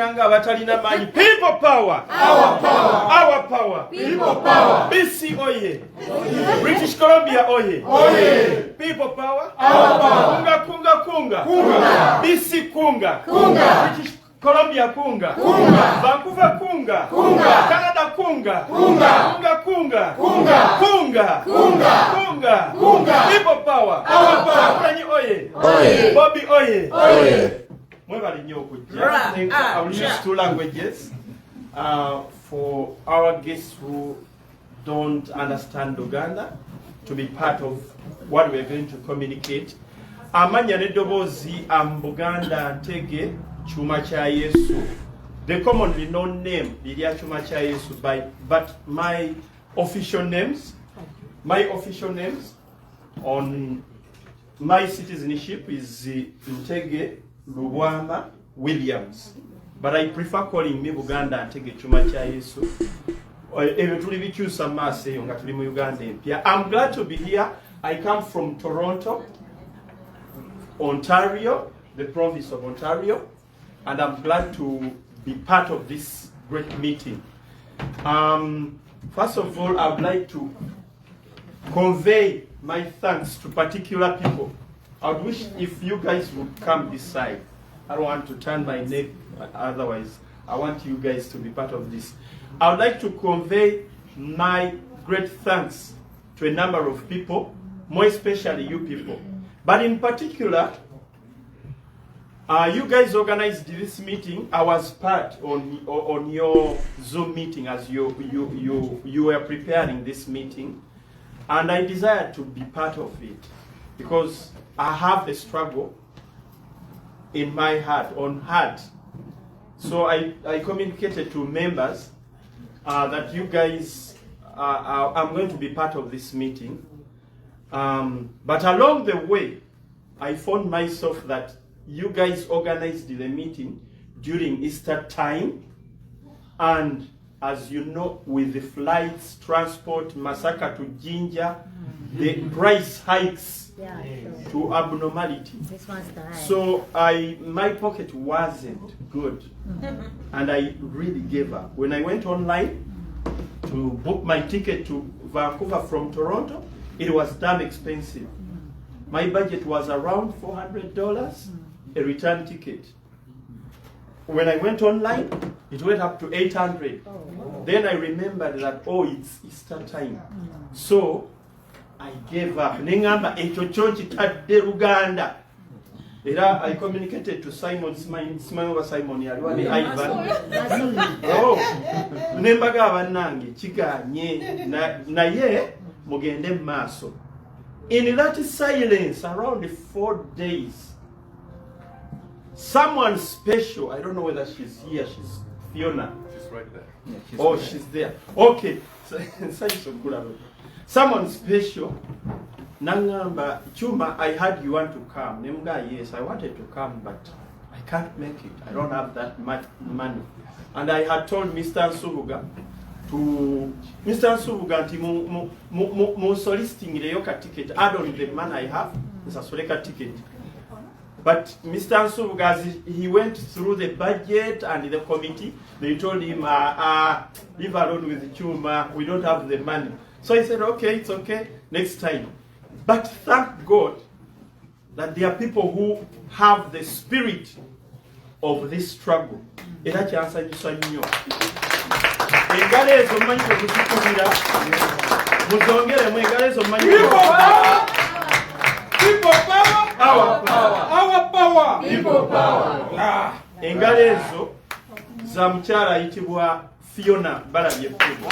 Balinanga Batalina Mani. People power. Our power. Our power. People power. BC Oye. British Columbia Oye. Oye. People power. Our power. Kunga kunga kunga. Kunga. BC kunga. Kunga. British Columbia kunga. Kunga. Vancouver kunga. Kunga. Canada kunga. Kunga. Kunga kunga. Kunga. Kunga. Kunga. Kunga. Kunga. People power. Our power. Kulanyi Oye. Oye. Bobby Oye. Oye. I will use two languages for our guests who don't understand Uganda to be part of what we're going to communicate. Amanya nedobozi Buganda Ntege Chuma Cha Yesu. The commonly known name Lilia Chuma Cha Yesu, but my official names on my citizenship is Ntege Lubwama Williams, but I prefer calling me Buganda Ntege Chuma Cha Yesu. I'm glad to be here. I come from Toronto, Ontario, the province of Ontario, and I'm glad to be part of this great meeting. First of all, I would like to convey my thanks to particular people. I would wish if you guys would come this side. I don't want to turn my neck, otherwise I want you guys to be part of this. I would like to convey my great thanks to a number of people, more especially you people. But in particular, you guys organized this meeting. I was part on your Zoom meeting as you were preparing this meeting, and I desired to be part of it because I have a struggle in my heart, So I communicated to members that you guys, I'm going to be part of this meeting. But along the way, I found myself that you guys organized the meeting during Easter time. And as you know, with the flights, transport, Masaka to Jinja, the price hikes to abnormality. So my pocket wasn't good. And I really gave up. When I went online to book my ticket to Vancouver from Toronto, it was damn expensive. My budget was around $400, a return ticket. When I went online, it went up to $800. Then I remembered that, it's Easter time. So I gave up. Nengamba echo chonchi tadde Uganda. Era I communicated to Simon yali wali Ivan. Nembaga abanange kiganye naye mugende maaso. In that silence around 4 days, someone special, I don't know whether she's here, she's Fiona. She's right there. Yeah, she's there. Okay. Someone special. Nangamba, Chuma, I heard you want to come. Nemga, yes, I wanted to come, but I can't make it. I don't have that much money. And I had told Mr. Subuga nti mu soliciting leyoka ticket, add on the man I have, is a soleka ticket. But Mr. Subuga, he went through the budget and the committee. They told him, leave alone with Chuma, we don't have the money. So he said, okay, it's okay, next time. But thank God that there are people who have the spirit of this struggle. Era kyansanyusa nnyo. Engalo ezo mmanyi okuzikubira. Muzongeremu engalo ezo mmanyi. People power. Our power. Our power. People power. Engalo ezo za mukyala ayitibwa Fiona balabye ekkubo.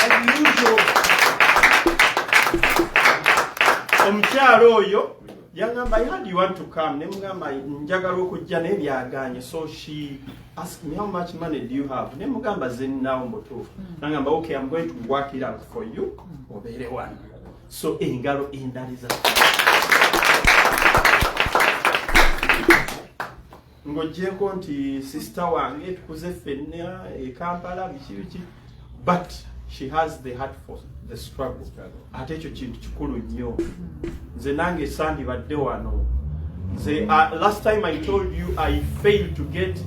Omukyala oyo yangamba, I heard you want to come. Nemugamba njagala okujja n'ebyaganye. So she asked me, how much money do you have? Nemugamba zennawo mutuufu. Nangamba, okay, I'm going to work it out for you. Obeere wano. So engalo endaliza. Ng'oggyeko nti sister wange tukuze ffenna e Kampala biki. But she has the heart for the struggle. Ate ekyo kintu kikulu nnyo. Nze nange sandibadde wano. Last time I told you I failed to get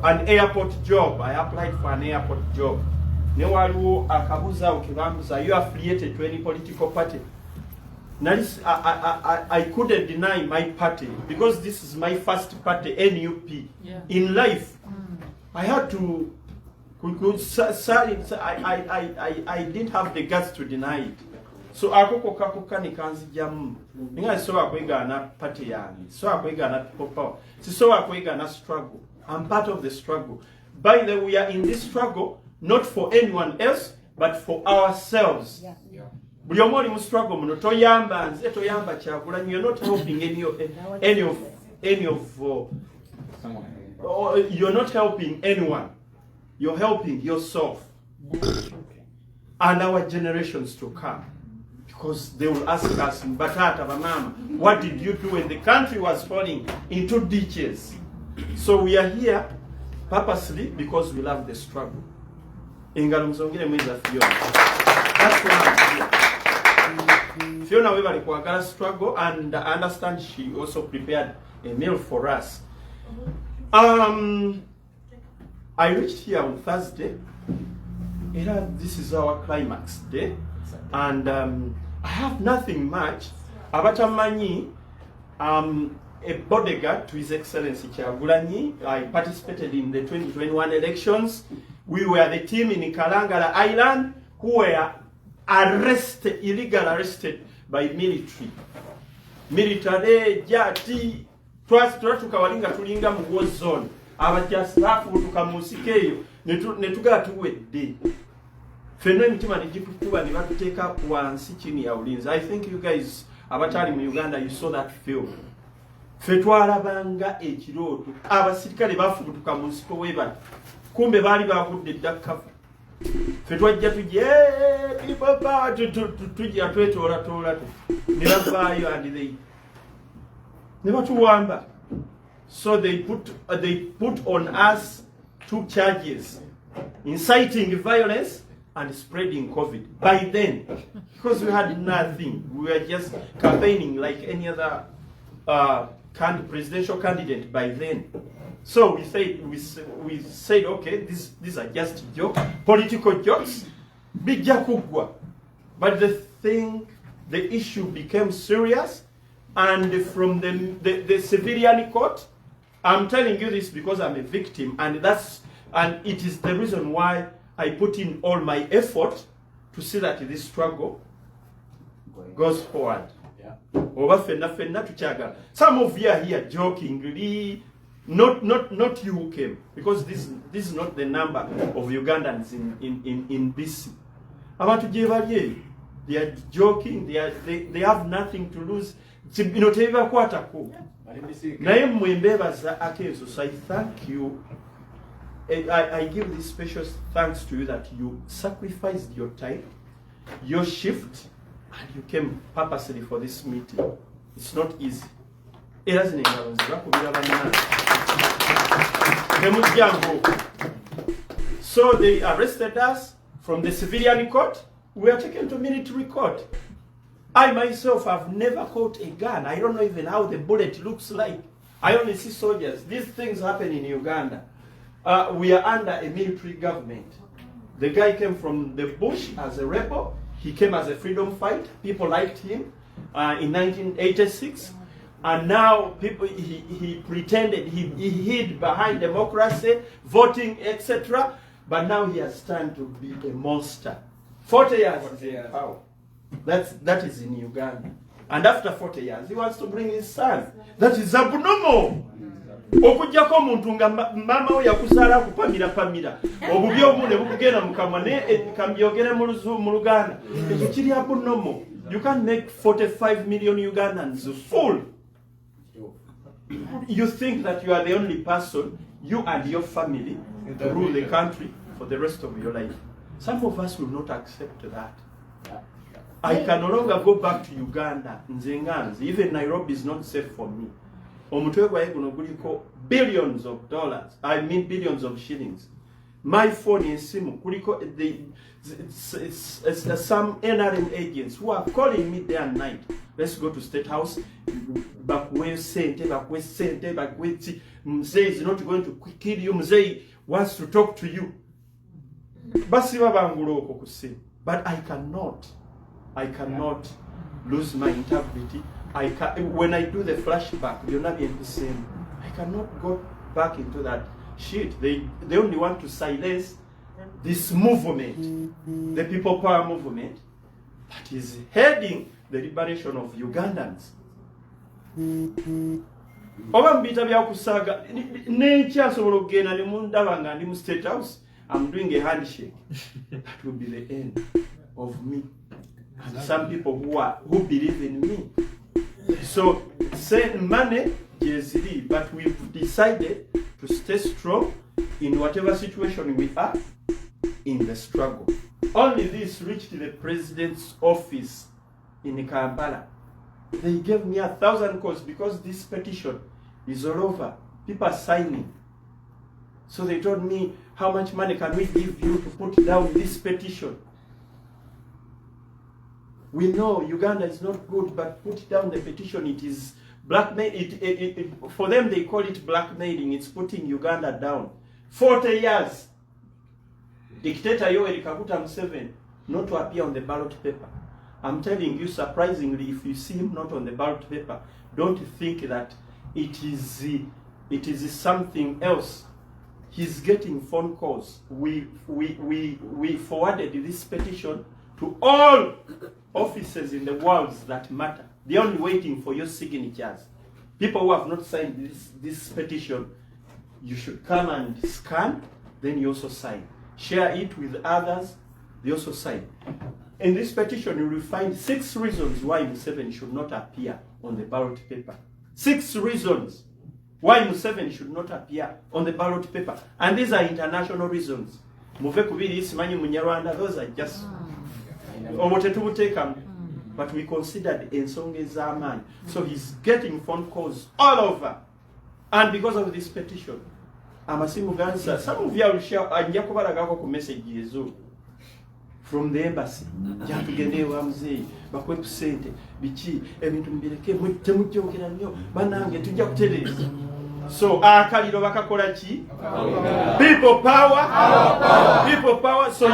an airport job. I applied for an airport job. Ne waliwo akabuza okibambuza, are you affiliated to any political party? I couldn't deny my party because this is my first party, NUP. Yeah. In life, I had to. I didn't have the guts to deny it. So akoko kakoka ni kanzi jamu. Ninga so akwega na party yani. So akwega na people power. So akwega na struggle. I'm part of the struggle. By the way, we are in this struggle not for anyone else but for ourselves. Yeah. Buli omuli mu struggle muno toyamba nze toyamba Kyagulanyi. You're not helping you're not helping anyone. You're helping yourself and our generations to come, because they will ask us, Batata, Mama, what did you do when the country was falling into ditches? So we are here purposely because we love the struggle. That's why I'm here. Fiona Weber required struggle, and I understand she also prepared a meal for us. I reached here on Thursday. This is our climax day, and I have nothing much. Abatamanyi, a bodyguard to His Excellency Kyagulanyi. I participated in the 2021 elections. We were the team in Kalangala Island who were arrested, illegally arrested by military. Military, jati, tukawalinga tulinga mu war zone. Abajjasafu tukamusikeyo netugala tuwedde. Fenno emitima nigitukuba ne batuteeka wansi chini ya ulinzi. I think you guys abatali mu Uganda, you saw that film. Fetwalabanga ekirooto abasirikale bafubutuka mu nsiko webali. Kumbe baali bagudde ddakafu. Fetwajja tujje pipapa tujja twetoola ne bavaayo and they ne batuwamba. So they put on us 2 charges: inciting violence and spreading COVID. By then, because we had nothing, we were just campaigning like any other presidential candidate by then. So we said, okay, these are just jokes, political jokes. Bijja kugwa. But the issue became serious, and from the civilian court. I'm telling you this because I'm a victim, and it is the reason why I put in all my effort to see that this struggle goes forward. Yeah. Some of you are here jokingly, not you who came, because this is not the number of Ugandans in BC. They are joking. They have nothing to lose. Naye mwembebaza akenso, so I thank you. I give this special thanks to you that you sacrificed your time, your shift, and you came purposely for this meeting. It's not easy. So they arrested us from the civilian court. We were taken to military court. I myself have never caught a gun. I don't know even how the bullet looks like. I only see soldiers. These things happen in Uganda. We are under a military government. The guy came from the bush as a rebel. He came as a freedom fighter. People liked him in 1986. And now he pretended, he hid behind democracy, voting, etc. But now he has turned to be a monster. 40 years in power. That is in Uganda. And after 40 years, he wants to bring his son. That is abnormal. Okujjako omuntu nga mama we yakuzaala kupamira. Obubi obu ne bukugenda mukamwa ne kambyogere mu Luganda. Ekyo kiri abnormal. You can't make 45 million Ugandans fool. You think that you are the only person, you and your family, to rule the country for the rest of your life. Some of us will not accept that. I can no longer go back to Uganda. Even Nairobi is not safe for me. Billions of dollars. I mean billions of shillings. My phone is simu. Some NRM agents who are calling me day and night. let's go to State House, bakuwe sente, Mzee is not going to kill you, Mzee wants to talk to you. Basi babanguloko kusi. But I cannot lose my integrity. When I do the flashback, you'll not be able to say, I cannot go back into that shit. They only want to silence this movement, the People Power movement, that is heading the liberation of Ugandans. Oba mbita bya kusaga n'ekyasobola okugenda ne mundaba nga ndi mu State House, I'm doing a handshake. That will be the end of me. And some people who believe in me. So send money, yes, but we've decided to stay strong in whatever situation we are in the struggle. Only this reached the president's office in Kampala. They gave me 1,000 calls because this petition is all over. People are signing. So they told me, how much money can we give you to put down this petition? We know Uganda is not good, but put down the petition. It is blackmail. For them, they call it blackmailing. It's putting Uganda down. 40 years. Dictator Yoweri Kaguta Museveni not to appear on the ballot paper. I'm telling you, surprisingly, if you see him not on the ballot paper, don't think that it is something else. He's getting phone calls. We forwarded this petition to all offices in the world that matter. They're only waiting for your signatures. People who have not signed this petition, you should come and scan, then you also sign. Share it with others, they also sign. In this petition, you will find 6 reasons why Museveni should not appear on the ballot paper. 6 reasons why Museveni should not appear on the ballot paper. And these are international reasons. Those are just but we considered ensonga ez'amaanyi. So he's getting phone calls all over. And because of this petition, amasimu gansa, some of you will share anja kubalagako ku message ezo from the embassy. Jatugende wa mzee bakwe kusente biki ebintu mbireke temujjokera nnyo banange tujja kutereza. So akaliro bakakola ki? People power. People power. So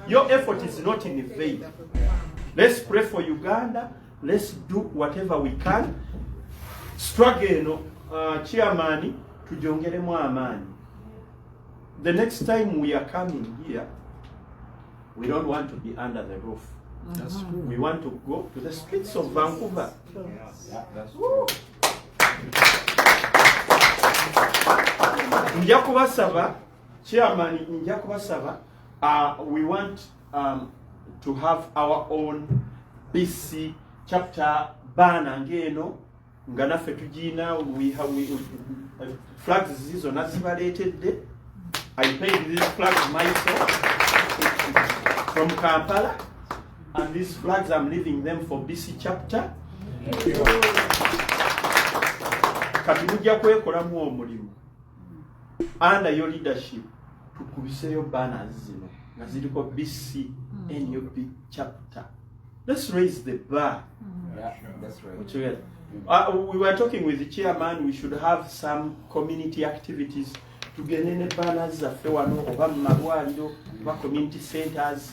your effort is not in vain. Let's pray for Uganda. Let's do whatever we can. Struggle chairman tujongeremu amani. The next time we are coming here, we don't want to be under the roof. That's true. We want to go to the streets of Vancouver. Yeah, that's true. Njakubasaba, chairman, njakubasaba, we want to have our own BC chapter banner ngeno ngana fetujina. We have flags zizo nazibaletedde. I paid these flags myself from Kampala, and these flags I'm leaving them for BC chapter. Kati mujja kwekolamu omulimu under your leadership tukubiseyo banners zino nga ziriko BC NUP chapter. Let's raise the bar. Yeah, that's right. Together. We were talking with the chairman, we should have some community activities to get in banners of community centers,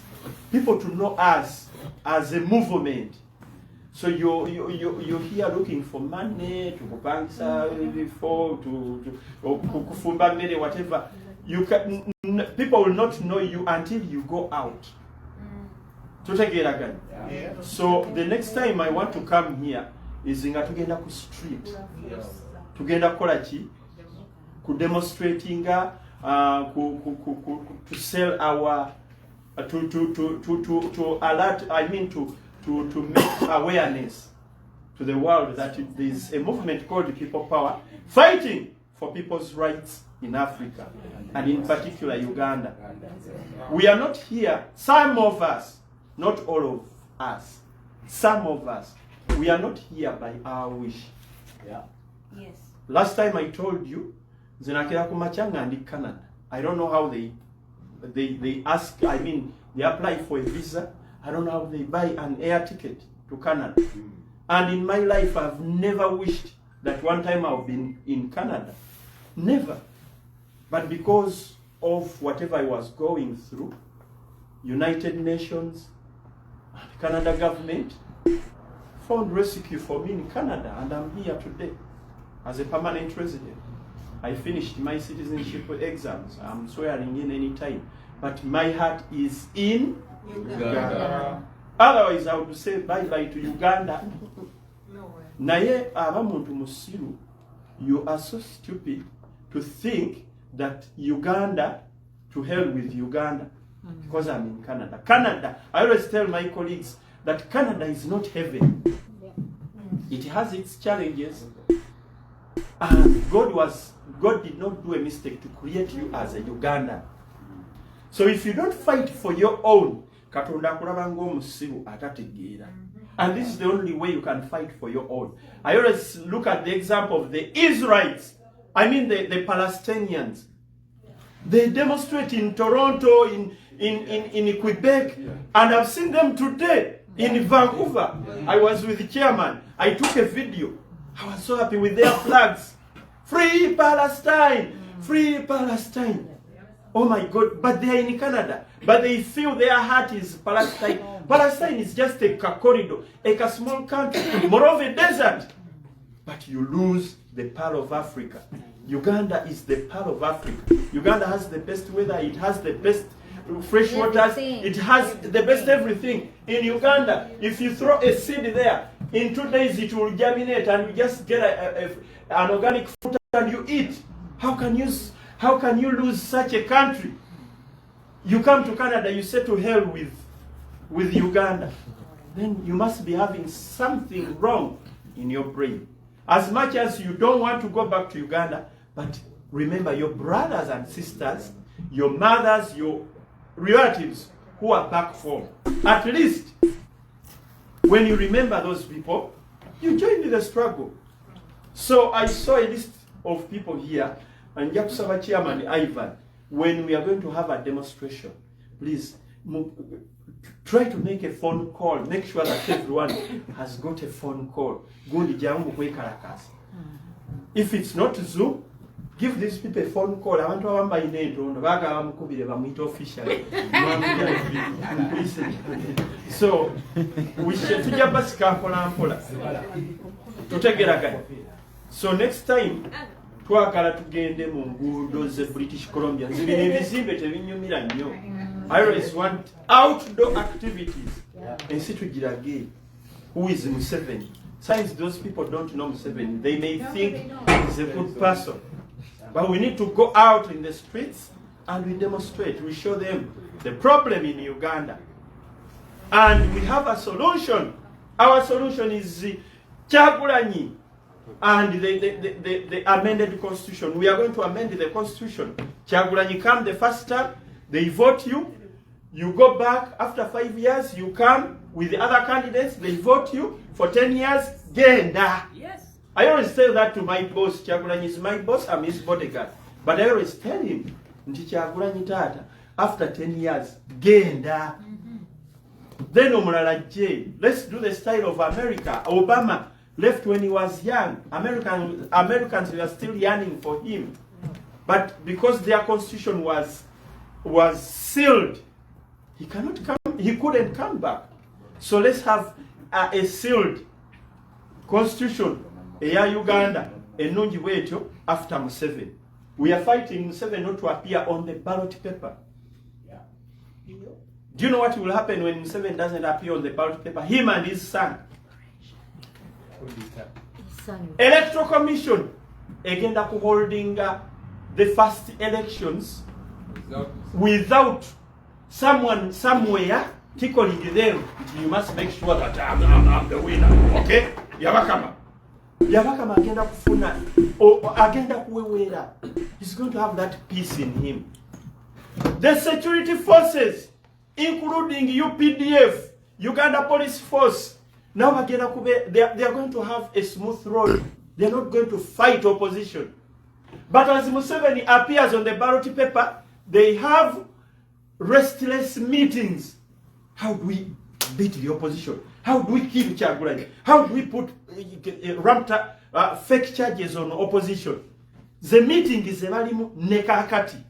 people to know us as a movement. So you're here looking for money to go banks before to whatever. You can, people will not know you until you go out. To take it again. Yeah. So the next time I want to come here is in tugenda ku street. Tugenda kola ki? Ku demonstrating to sell our to alert, I mean to make awareness to the world that there is a movement called People Power fighting for people's rights in Africa and in particular Uganda. We are not here, some of us, not all of us, some of us, we are not here by our wish. Yeah. Yes. Last time I told you, zinakira kumachanga and Canada. I don't know how they ask, I mean, they apply for a visa. I don't know how they buy an air ticket to to Canada. And in my life, I've never wished that one time I've been in Canada. Never. But because of whatever I was going through, United Nations and Canada government found rescue for me in Canada, and I'm here today as a permanent resident. I finished my citizenship exams. I'm swearing in any time. But my heart is in Uganda. Otherwise, I would say bye-bye to Uganda. Naye abamuntu musiru, you are so stupid to think that Uganda, to hell with Uganda, because I'm in Canada. Canada, I always tell my colleagues that Canada is not heaven. It has its challenges. And God did not do a mistake to create you as a Ugandan. So if you don't fight for your own, Katonda akulaba ng'omusiru atategeera. And this is the only way you can fight for your own. I always look at the example of the Israelites. I mean the Palestinians. They demonstrate in Toronto, in Quebec, and I've seen them today in Vancouver. I was with the chairman. I took a video. I was so happy with their flags. Free Palestine! Free Palestine! Oh my God, but they are in Canada. But they feel their heart is Palestine. Palestine is just a corridor, a small country, more of a desert. But you lose the pearl of Africa. Uganda is the pearl of Africa. Uganda has the best weather, it has the best fresh water, it has the best everything. In Uganda, if you throw a seed there, in 2 days it will germinate and you just get an organic fruit and you eat. How can you lose such a country? You come to Canada, you say to hell with Uganda. Then you must be having something wrong in your brain. As much as you don't want to go back to Uganda, but remember your brothers and sisters, your mothers, your relatives who are back home. At least, when you remember those people, you join the struggle. So I saw a list of people here, and Yakusaba Chairman Ivan, when we are going to have a demonstration, please try to make a phone call. Make sure that everyone has got a phone call. If it's not Zoom, give these people a phone call. I want to have my name. So we should so next time twagala tugende mu nguudo ze British Columbia zibino ebizimbe tebinyumira nnyo. I always want outdoor activities. Ensi tugirage who is Museveni. Since those people don't know Museveni, they may think he's a good person. But we need to go out in the streets and we demonstrate. We show them the problem in Uganda. And we have a solution. Our solution is Kyagulanyi and the amended constitution. We are going to amend the constitution. Kyagulanyi come the first time, they vote you. You go back after 5 years, you come with the other candidates, they vote you for 10 years. Genda. Yes. I always tell that to my boss. Kyagulanyi is my boss, I'm his bodyguard. But I always tell him, Kyagulanyi tata, after 10 years, genda. Then omulala J. Let's do the style of America. Obama left when he was young. Americans were still yearning for him. But because their constitution was sealed, he couldn't come back. So let's have a sealed constitution. Eya Uganda, enungi bwetyo after Museveni. We are fighting Museveni not to appear on the ballot paper. Yeah. Do you know what will happen when Museveni doesn't appear on the ballot paper? Him and his son. Electoral Commission egenda ku holding the first elections without someone somewhere tickling them. You must make sure that I'm the winner. Okay? Yabakama agenda kufuna agenda kuwewera. He's going to have that peace in him. The security forces, including UPDF, Uganda Police Force, now they are going to have a smooth road. They are not going to fight opposition. But as Museveni appears on the ballot paper, they have restless meetings. How do we beat the opposition? How do we kill Kyagulanyi? How do we put fake charges on opposition? The meeting is ebalimu nekakati.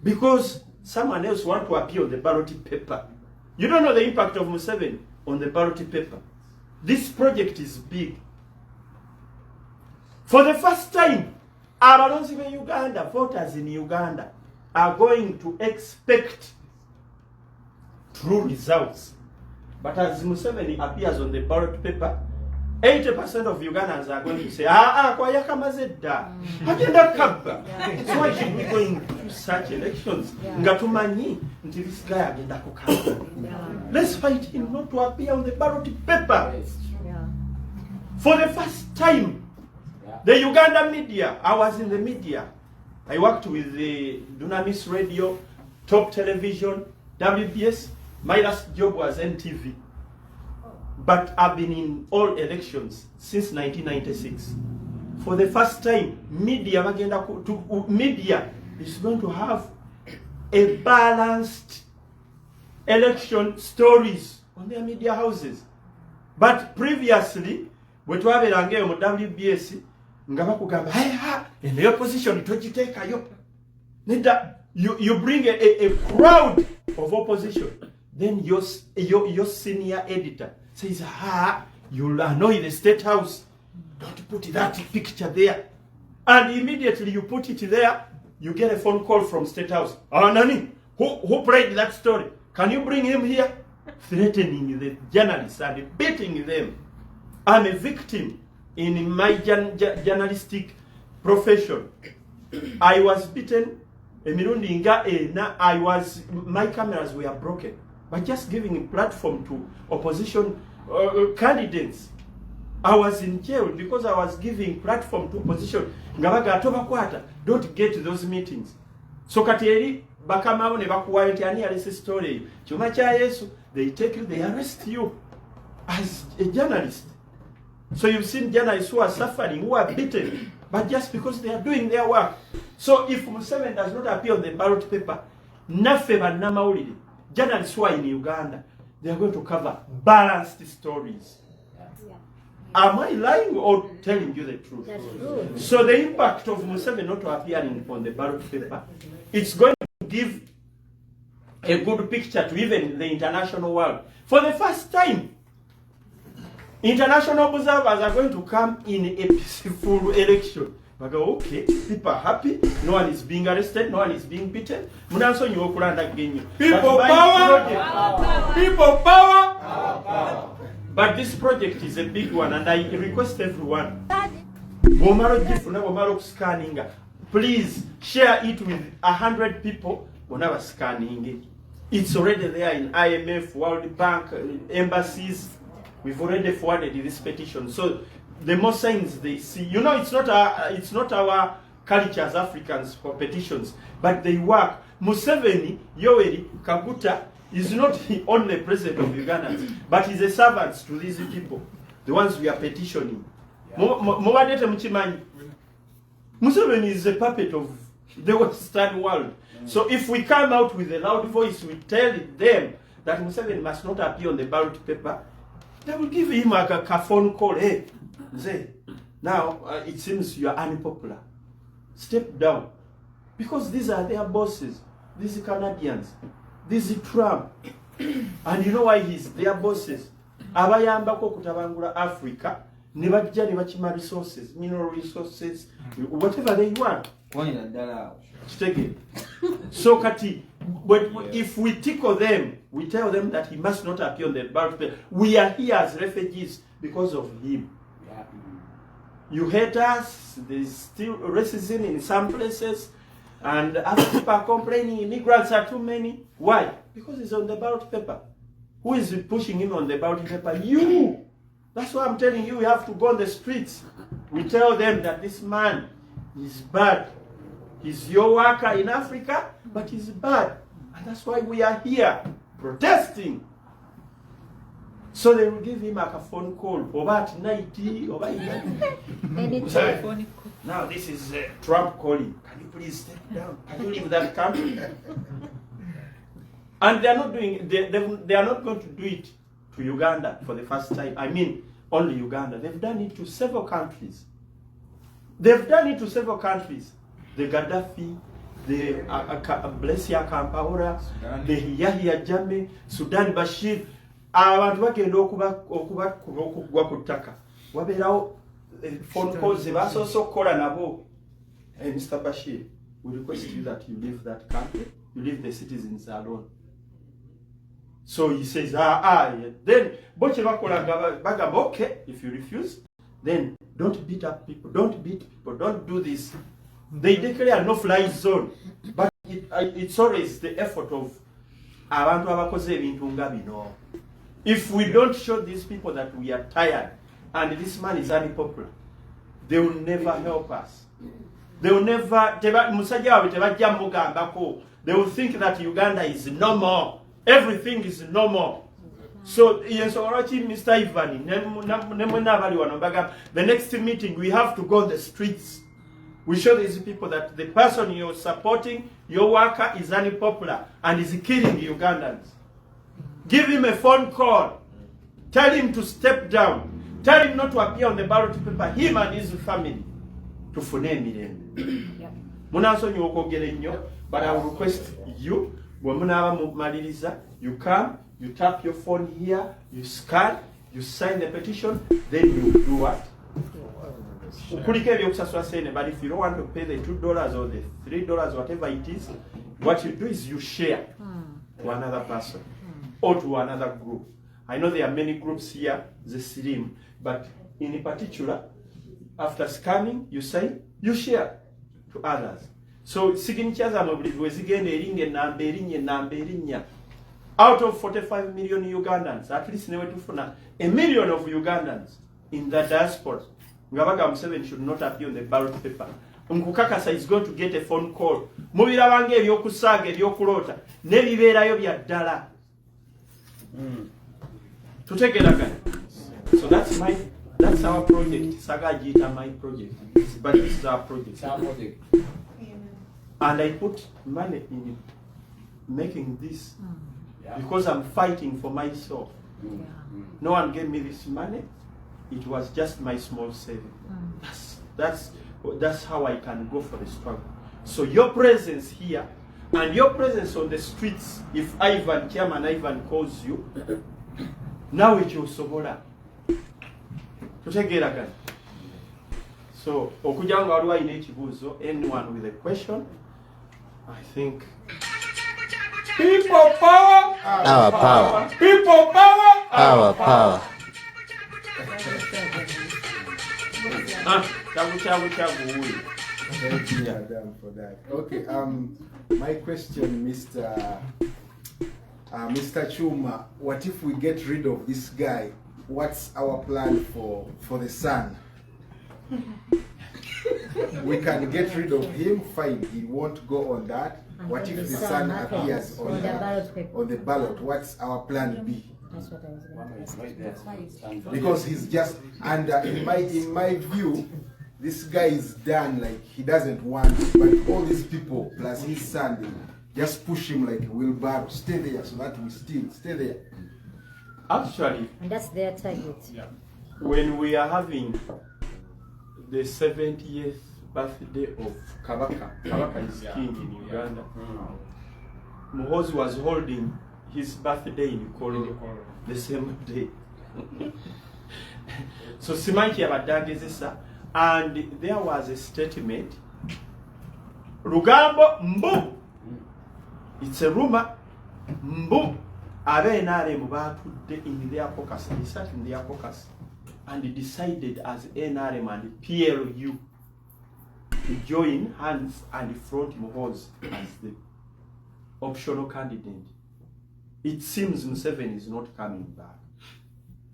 Because someone else wants to appear on the ballot paper. You don't know the impact of Museveni on the ballot paper. This project is big. For the first time, Abalonzi in Uganda, voters in Uganda, are going to expect true results. But as Museveni appears on the ballot paper, 80% of Ugandans are going to say, kwa yakamazedda. Agenda kabba. So why should we go into such elections? Ngatumanyi, until this guy agenda kukaba. Let's fight him not to appear on the ballot paper. For the first time, the Uganda media, I was in the media. I worked with the Dunamis Radio, Top Television, WBS. My last job was NTV. But I've been in all elections since 1996. For the first time, media is going to have a balanced election stories on their media houses. But previously, when we were on WBS, in the opposition, you bring a crowd of opposition. Then your senior editor says, you'll annoy the State House. Don't put that picture there. And immediately you put it there, you get a phone call from State House. Nani, who played that story? Can you bring him here? Threatening the journalists and beating them. I'm a victim in my journalistic profession. I was beaten. My cameras were broken. By just giving a platform to opposition candidates. I was in jail because I was giving platform to opposition. Don't get to those meetings. So kateri bakamawo ne bakuwayo ti ani alese story. Chuma cha Yesu, they take you, they arrest you as a journalist. So you've seen journalists who are suffering, who are beaten, but just because they are doing their work. So if Museveni does not appear on the ballot paper, nafe bannamawulire, journalists who are in Uganda, they are going to cover balanced stories. Am I lying or telling you the truth? That's true. So the impact of Museveni not appearing on the ballot paper, it's going to give a good picture to even the international world. For the first time, international observers are going to come in a peaceful election. I go, okay, people are happy, no one is being arrested, no one is being beaten. People power! People power! But this project is a big one, and I request everyone, please share it with 100 people. It's already there in IMF, World Bank, embassies. We've already forwarded this petition. So the more signs they see, you know, it's not our culture as Africans for petitions, but they work. Museveni, Yoweri, Kaguta is not the only president of Uganda, but he's a servant to these people, the ones we are petitioning. Museveni is a puppet of the Western world. So if we come out with a loud voice, we tell them that Museveni must not appear on the ballot paper, they will give him a phone call. Hey, Zay, now it seems you are unpopular. Step down. Because these are their bosses. These are Canadians. This is Trump. And you know why he's their bosses? Abayambako kutabangula Africa, nebajja ne bachima resources, mineral resources, whatever they want. So Kati, if we tickle them, we tell them that he must not appear on the ballot paper. We are here as refugees because of him. You hate us, there's still racism in some places, and other people are complaining immigrants are too many. Why? Because he's on the ballot paper. Who is pushing him on the ballot paper? You! That's why I'm telling you, we have to go on the streets. We tell them that this man is bad. He's your worker in Africa, but he's bad. And that's why we are here, protesting. So they will give him a phone call. Now this is Trump calling. Can you please step down? Can you leave that country? And they are not doing. They are not going to do it to Uganda for the first time. I mean, only Uganda. They've done it to several countries. They've done it to several countries. The Gaddafi, the Blesia Kampaora, the Yahya Jammeh, Sudan Bashir. Abantu bagenda okubakugwa ku ttaka. Wabeerawo phone calls zebasosokola nabo. Mr. Bashir, we request you that you leave that country. You leave the citizens alone. So he says, then okay, if you refuse, then don't beat up people, don't beat people, don't do this. They declare a no-fly zone, but it's always the effort of abantu abakoze ebintu nga bino. If we don't show these people that we are tired and this man is unpopular, they will never help us. They will never, they will think that Uganda is normal. Everything is normal. So, Mr. Ivan, the next meeting, we have to go on the streets. We show these people that the person you're supporting, your worker, is unpopular and is killing Ugandans. Give him a phone call. Tell him to step down. Tell him not to appear on the ballot paper, him and his family. To phone but I will request you, you come, you tap your phone here, you scan, you sign the petition, then you do what? But if you don't want to pay the $2 or the $3, whatever it is, what you do is you share to another person or to another group. I know there are many groups here, the Slim, but in particular, after scanning, you say, you share to others. So signatures are out of 45 million Ugandans, at least 1 million of Ugandans in the diaspora. Museveni should not appear on the ballot paper. Nkukakasa is going to get a phone call. Mubirabange ebyokusaaga ebyokulota nebibeerayo bya ddala. Tutegeeragana. So that's our project. Sagajita my project. But this is our project. And I put money in making this because I'm fighting for myself. No one gave me this money. It was just my small saving. That's how I can go for the struggle. So your presence here and your presence on the streets, if Chairman Ivan calls you, now it will sobola. So okujanga waliwo ine ekibuuzo, anyone with a question? I think People power. Our power. People power. Our power. Thank you, Adam, for that. Okay, my question, Mr. Chuma, what if we get rid of this guy? What's our plan for the son? We can get rid of him, fine, he won't go on that. What if the son appears on the ballot? What's our plan B? That's what I was going to ask. Because he's just, and in my view, this guy is done, like he doesn't want it, but all these people plus his son, they just push him like a wheelbarrow. Stay there so that we still stay there. Actually, And that's their target. when we are having the 70th birthday of Kabaka is king in Uganda, Muhoozi was holding his birthday in Kolo the same day. So Simanki abadagezesa, and there was a statement, Rugambo mbu. It's a rumor, mbu. NRM batudde in their caucus, they sat in their caucus, and they decided as NRM and PLU to join hands and front Muhoozi as the optional candidate. It seems Museveni is not coming back.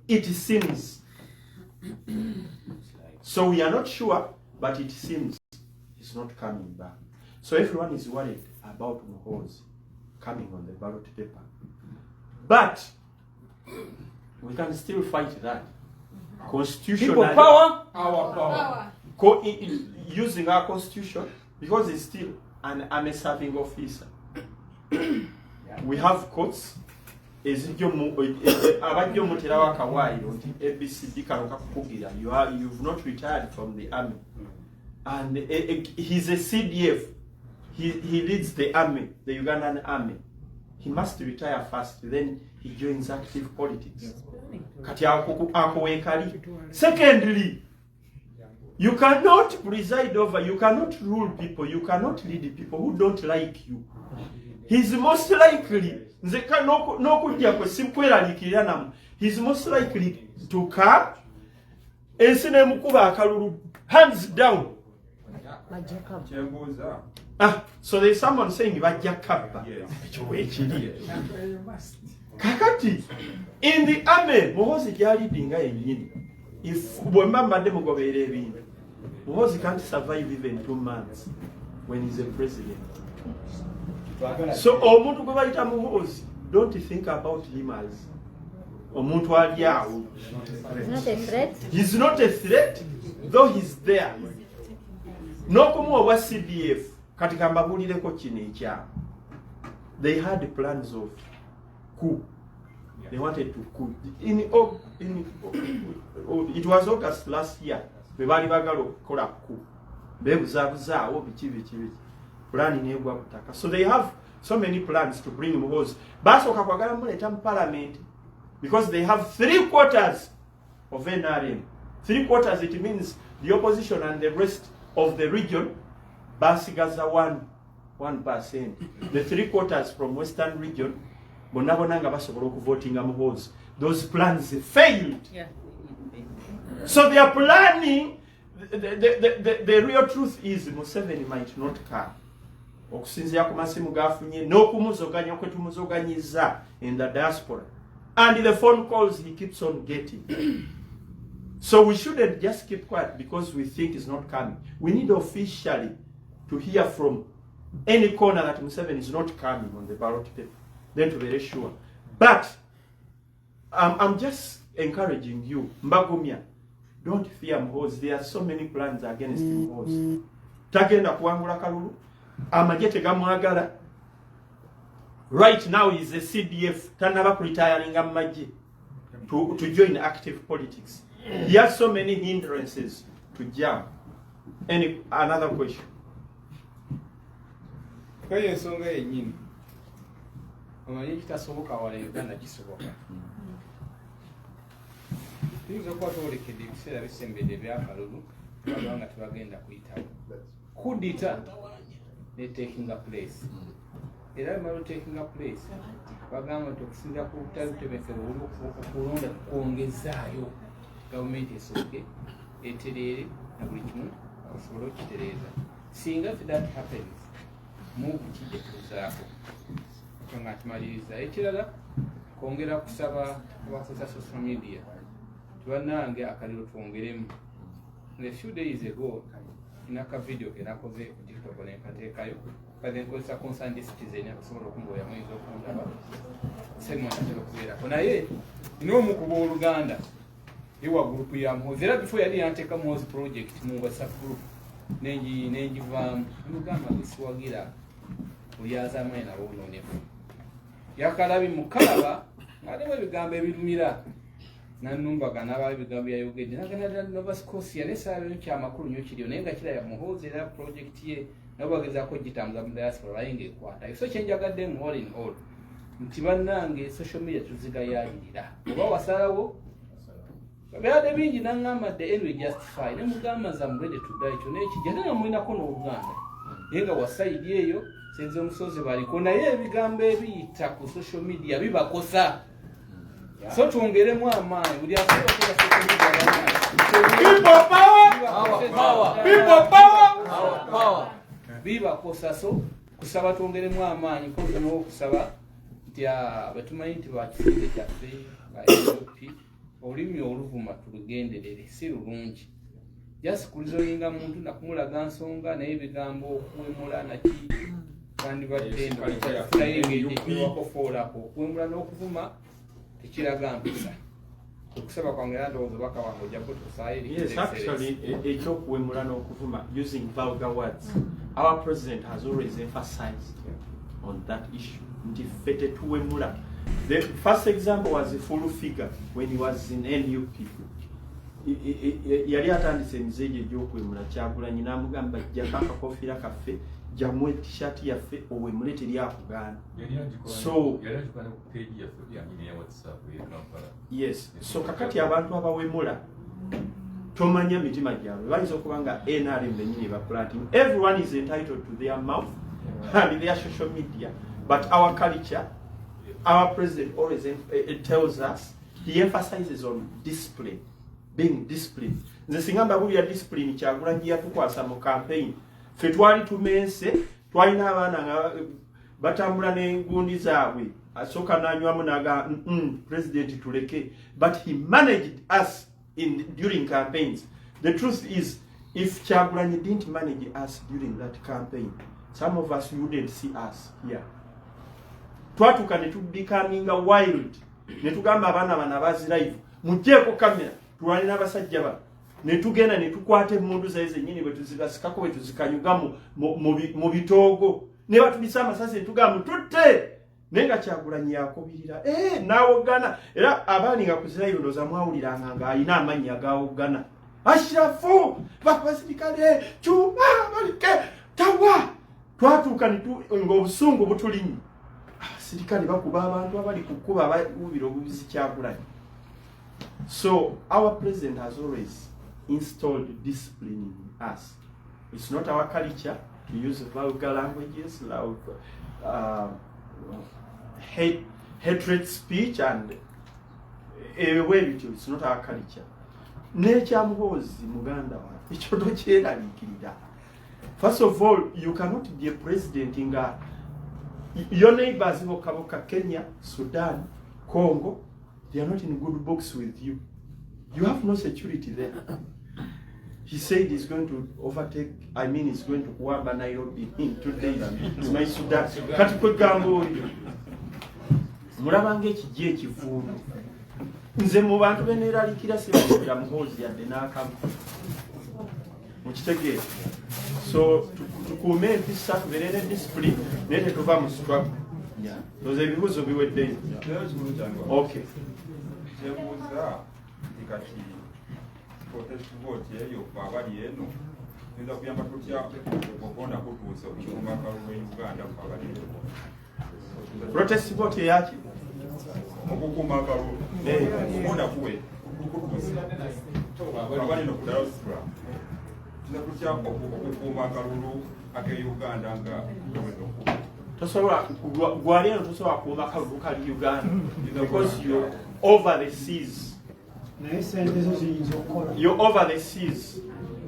It seems. So we are not sure, but it seems he's not coming back. So everyone is worried about Muhoozi coming on the ballot paper. But we can still fight that. Constitutionally, People power. Our power. using our constitution, because he's still an army serving officer. We have courts, abajjo mutera wakawaayiro nti ABCD kano kakukugira you've not retired from the army and he's a CDF. He leads the army, the Ugandan army. He must retire first, then he joins active politics. Kati akowekali. Secondly, you cannot preside over, you cannot rule people, you cannot lead people who don't like you. He's most likely, he's most likely to come and hands down. So there's someone saying Bajakaba. Kakati in the army, Mohozi Jalidinga in if Wemamba Demogobere, Mohozi can't survive even 2 months when he's a president. So Omuntu Gobaita Mohozi, don't think about him as Omuntu Aliao. He's not a threat. He's not a threat, though he's there. No kumu wa CDF katika mbabulireko kino ekya. They had plans of coup. They wanted to coup. It was August last year. Bebali bagalo kola coup. Bebuzabuzawo bichi. Plan negwa kutaka. So they have so many plans to bring Muhoozi. Basoka kwagala muleta mu parliament because they have 3/4 of NRM. 3/4, it means the opposition and the rest of the region, basigaza 1%. The 3/4 from Western region, bonabonanga basobola okuvotinga Muhoozi. Those plans failed. Yeah. So they are planning. The real truth is Museveni might not come. Okusinzira ku masimu gafunye n'okumuzoganya okwetumuzoganyizza in the diaspora. And the phone calls he keeps on getting. So we shouldn't just keep quiet because we think it's not coming. We need officially to hear from any corner that Museveni is not coming on the ballot paper. Then to be very sure. But I'm just encouraging you, Mbagumya, don't fear Muhoozi. There are so many plans against Muhoozi. Tagenda kuwangula Kalulu. Amajete gamwagala. Right now is a CDF. Tanaba retiring amaje to join active politics. He has so many hindrances to jump. Another question? Kaya ensonga yennyini omanyi kitasoboka wala Uganda kisoboka. Tuyinza okuba twolekedde ebiseera bisembedde ebyakalulu nga tebagenda kuyitawo. Kudita ne taking a place. Era bimala taking a place bagamba nti okusinza ku butali butebenkevu okulonda kwongezaayo gavumenti esooke etereere na buli kimu okusobola okitereeza. Singa that happens move kijekuzaako nga kimaliriza. Ekirala kwongera kusaba abakozesa social media tubannange akaliro twongeremu. A few days ago inaka video ke nakoze ku TikTok ne nkateekayo kazenkozesa concerned citizen okusobola okumboya mwezi okundaba segment okubeerako naye n'omu ku booluganda ewa group ya Muhoozi era before yali yanteeka Muhoozi project mu WhatsApp group nenjivaamu mugamba gisiwagira ulyazamu ena wonoonefu yakalabi mukalaba alimu ebigambo ebirumira nanumbaga n'abaali ebigambo byayogedde nagenda Nova Scotia nesaabe kyamakulu nnyo kiriyo naye nga kiraya Muhoozi era project ye nabo bagezaako gitambuza mu diaspora bayinga ekwata. So kyenjagadde mu all in all nti bannange social media tuzigayaalirira oba wasalawo byadde bingi naŋŋamba the end we justify ne mugamba za ready to die kyonna ekijja nga mulinako n'Oluganda naye nga wasaidi eyo senze omusozi baliko naye ebigambo ebiyita ku social media bibakosa. So twongeremu amaanyi buli asobola okukola social media People power! People power! Bibakosa. So kusaba twongeremu amaanyi koza n'okusaba nti batumanyi nti bakisinze kyaffe ba NLP olulimi oluvuma tulugenderere si lulungi. Just kulizoyinga muntu nakumulaga nsonga naye ebigambo okuwemula naki kandi badendo wako folako okuwemula n'okuvuma tekiraga mpisa. Okusaba kwange ndowooza baka wange ojjako tusaayiri. Yes, actually, ekyokuwemula n'okuvuma using vulgar words. Our president has always emphasized on that issue. Nti ffe tetuwemula. The first example was a full figure when he was in NUP. Yali atandise emizeejo egy'okwemula Kyagulanyi n'amugamba jjako akakofiira kaffe jammwe t-shirt yaffe owemule teri akugaana. So yes, so kakati abantu abawemula tomanya mitima gyabwe bayinza okuba nga NRM bennyini baplanting. Everyone is entitled to their mouth and their social media, but our culture, our president always tells us, he emphasizes on discipline, being disciplined. Nze singa mbabulira discipline Kyagulanyi yatukwasa mu campaign. Ffe twali tumense, twalina abaana nga batambula n'engundi zaabwe, asooka n'anywamu n'aga president tuleke. But he managed us during campaigns. The truth is, if Kyagulanyi didn't manage us during that campaign, some of us wouldn't see us here. Twatuka ne tubicaminga wild. Ne tugamba abaana bana bazi live. Mujjeeko kamera. Tulwanira abasajja ba. Ne tugenda ne tukwata emmundu zaize nnyini bwe tuzibasikako bwe tuzikanyuga mu bitoogo. Ne batubisa amasasi ne tugamba tutte. Naye nga Kyagulanyi yakubirira. N'awogana. Era abaani nga kuzirayo ndowooza mwawuliranga nga alina amannya agaawogana. Ashrafu! Bapasirikale! Chuma! Malike! Tawa! Twatuuka ng'obusungu butulinye. Abasirikale bakuba abantu abali ku kkubo ababuubira obubizi Kyagulanyi. So our president has always installed discipline in us. It's not our culture to use vulgar languages, hatred speech, and it's not our culture. Nature mhozi muganda wa ekyoto kyeraliikirira. First of all, you cannot be a president in your neighbors Boka, Kenya, Sudan, Congo, they are not in good books with you. You have no security there. He said he's going to overtake, he's going to Kuamba Nairobi in 2 days. It's my Sudan. Katikwe gambo. Murabanga ekijje ekivundu. Nze mu bantu beneralikira sebakira muhozi yadde n'akamu. Mukitegeera. So tukuume empisa tubeerere discipline naye tetuva mu struggle. Those ebibuuzo biweddeyo. Okay. Kati protest vote eyo abali eno nza kuyamba tutya okukonda kutuusa okukiwumba kalulu Uganda abali eno. Protest vote yaki? Okukuuma kalulu. Okukonda kuwe kutuusa abali eno ku diaspora. Nza tutya okukuuma kalulu ake Uganda nga tosobola gwali eno tosobola kuuma kalulu kali Uganda because you're over the seas. You're over the seas.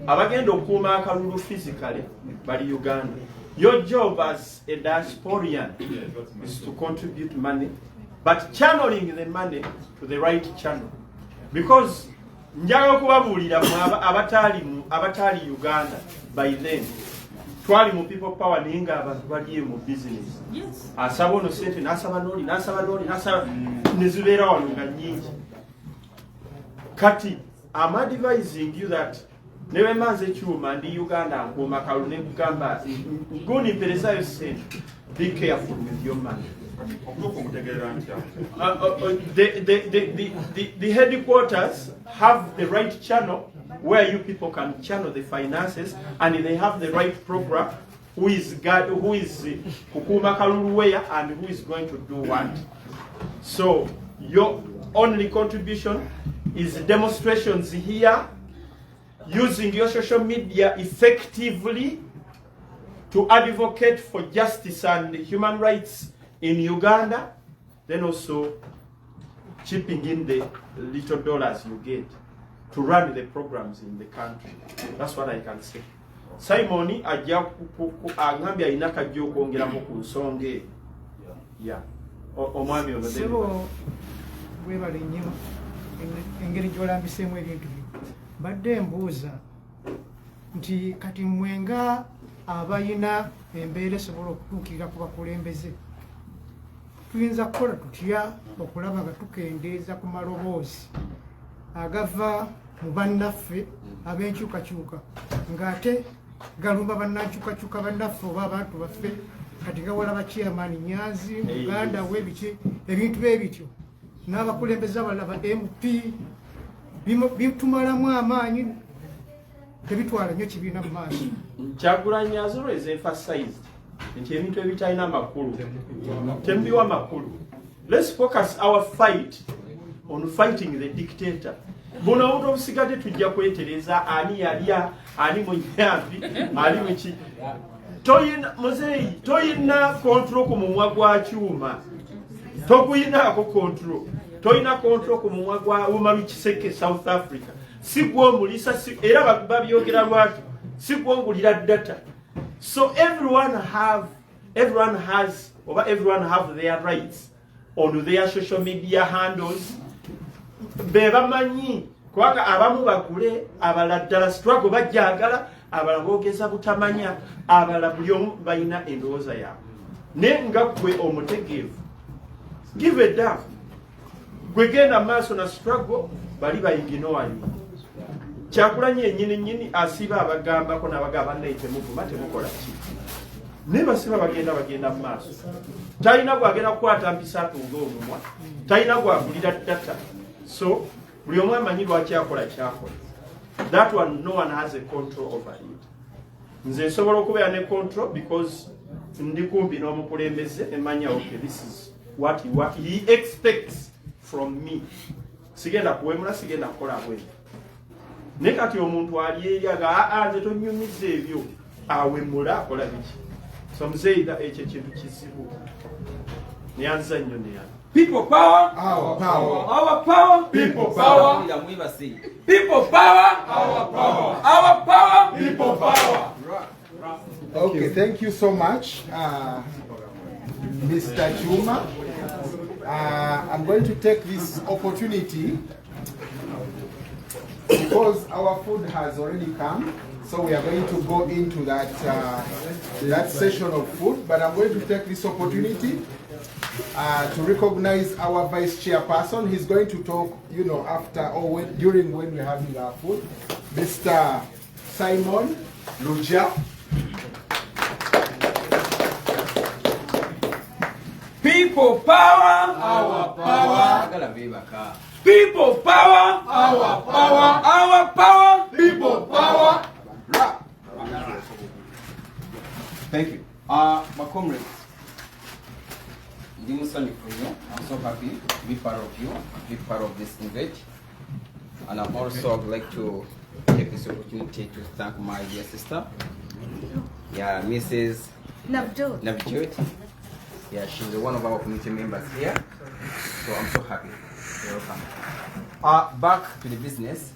Abagenda okuuma akalulu physically bali Uganda. Your job as a diasporian is to contribute money, but channeling the money to the right channel. Because njaga okubabuulira abatali Uganda by then. Twali mu people power ninga abantu bali mu business. Yes. Asaba ono sente n'asaba n'oli n'asaba nezibeera wano nga nnyingi. Kati, I'm advising you that never manze chuma ndi Uganda nkuuma kalulu ne kugamba ngoni mperezayo sente. Be careful with your money. The headquarters have the right channel where you people can channel the finances, and they have the right program who is kukuma kalulu where and who is going to do what. So your only contribution is demonstrations here, using your social media effectively to advocate for justice and human rights in Uganda, then also chipping in the little dollars you get to run the programs in the country. That's what I can say. Simoni ajja agambye alina kajja okwongeramu ku nsonga eyo. Yeah. Omwami ono sebo webale nnyo engeri gy'olambiseemu ebintu byo. Mbadde mbuuza nti kati mwenga abayina embeera esobola okutuukirira ku bakulembeze tuyinza kukola tutya okulaba nga tukendeeza ku maloboozi agava mu bannaffe ab'enkyukakyuka ng'ate galumba bannankyukakyuka bannaffe oba abantu baffe kati nga walaba chairman Nyanzi Muganda w'ebiki ebintu bebityo n'abakulembeze abalala ba MP bitumalamu amaanyi tebitwala nnyo kibiina mu maaso. Kyagulanyi has always emphasized nti ebintu ebitalina makulu tembiwa makulu. Let's focus our fight on fighting the dictator. Buno obuntu obusigadde tujja kwetereza ani yalya, ani munyambi, ali wiki. Toyina control ku mumwa gwa kyuma. Tokuyinaako control. Toyina control ku mumwa gwa Umaru Kiseke South Africa. Si gw'omulisa era babyogera lwatu. Si gw'ongulira data. So everyone have their rights on their social media handles. Bebamanyi kubanga abamu bagule abalala ddala struggle bajjagala abalala boogeza butamanya abalala buli omu balina endowooza yaabwe naye nga ggwe omutegeevu give a damn gwe genda maaso na struggle bali bayiginowali Kyagulanyi ennyini asiba abagambako n'abagamba naye temuvuma temukola ki naye basiba bagenda mu maaso talina gwagenda kukwata mpisa atunga omumwa talina gwagulira data. So buli omu amanyi lwaki akola kyakola. That one no one has a control over it. Nze nsobola okubeera ne control because ndi kumpi n'omukulembeze emanya okay this is what he expects from me. Sigenda kuwemula sigenda kukola bwe. Ne kati omuntu ali eyaga nze tonyumiza ebyo awemula akola biki. So mzeida ekyo kintu kizibu. Nianza nnyo neya. People power, Our power. our power, People power, people power, our power, People power. Okay, thank you so much, Mr. Chuma. I'm going to take this opportunity because our food has already come, so we are going to go into that session of food. But I'm going to take this opportunity to recognize our vice chairperson. He's going to talk, after or during when we're having our food. Mr. Simon Luja. people power, Our power. people power, our power, People power. Thank you. My comrades, I'm so happy to be part of you, be part of this event. And I'm also like to take this opportunity to thank my dear sister, Mrs. Navjot. Yeah, she's one of our community members here. So I'm so happy. You're welcome. Back to the business.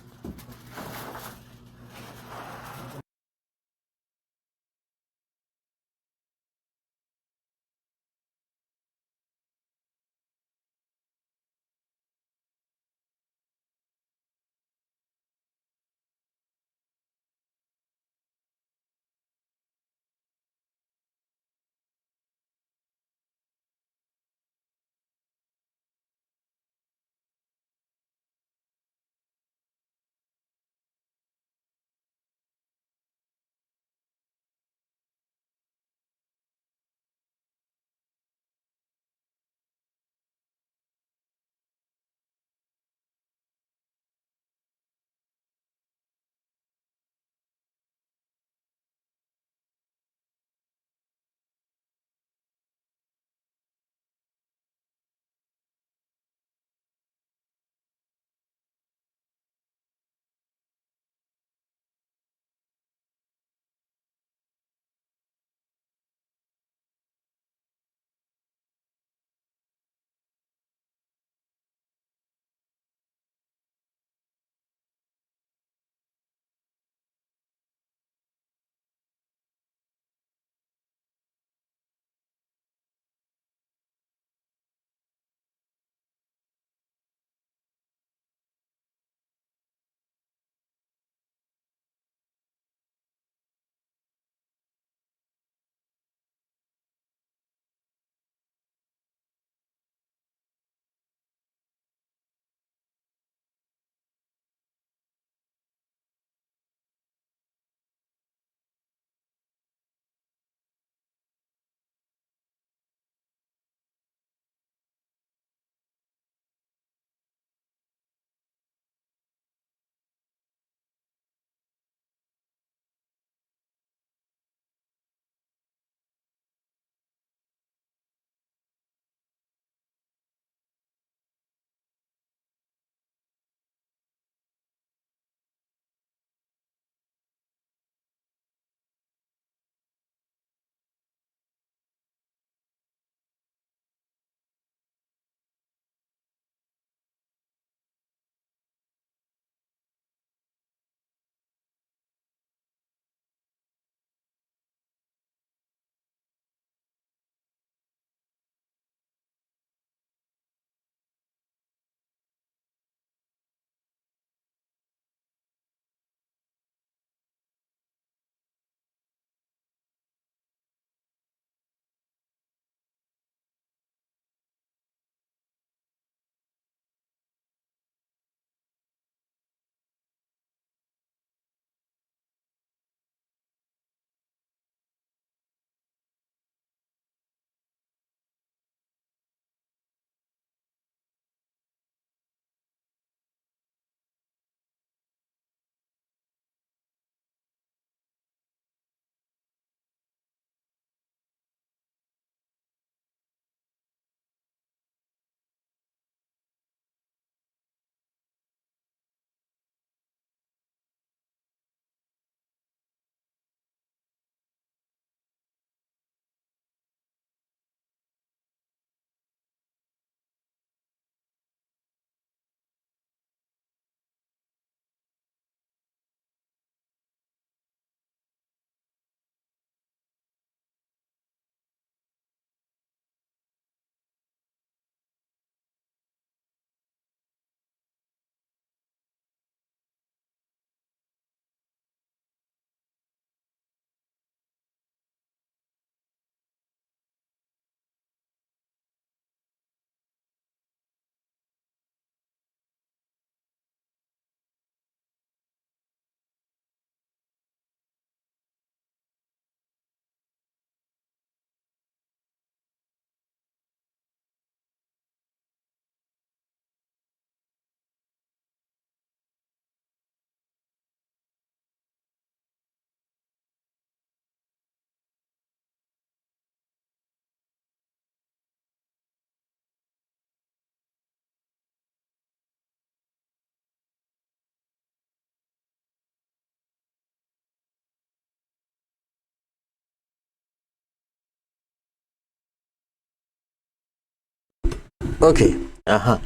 Okay. Aha.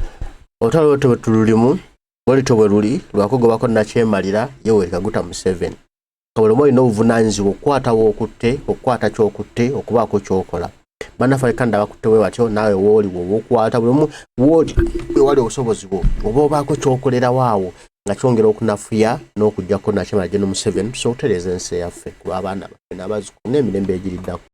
Otalo to tululimu wali to bweruli lwakogo bako na chemalira yewe kaguta Museveni. Kabolomo ino uvunanzi okwata wokutte okwata kyokutte okubako kyokola. Banafa kanda bakutewe watyo nawe woli wokwata bulumu woli wali obusobozi bwo obobako kyokolera waawo nga kyongera okunafuya n'okujjako na chemalira no Museveni so tereza ense yaffe kuba abana n'abazuku n'emirembe egiriddaku.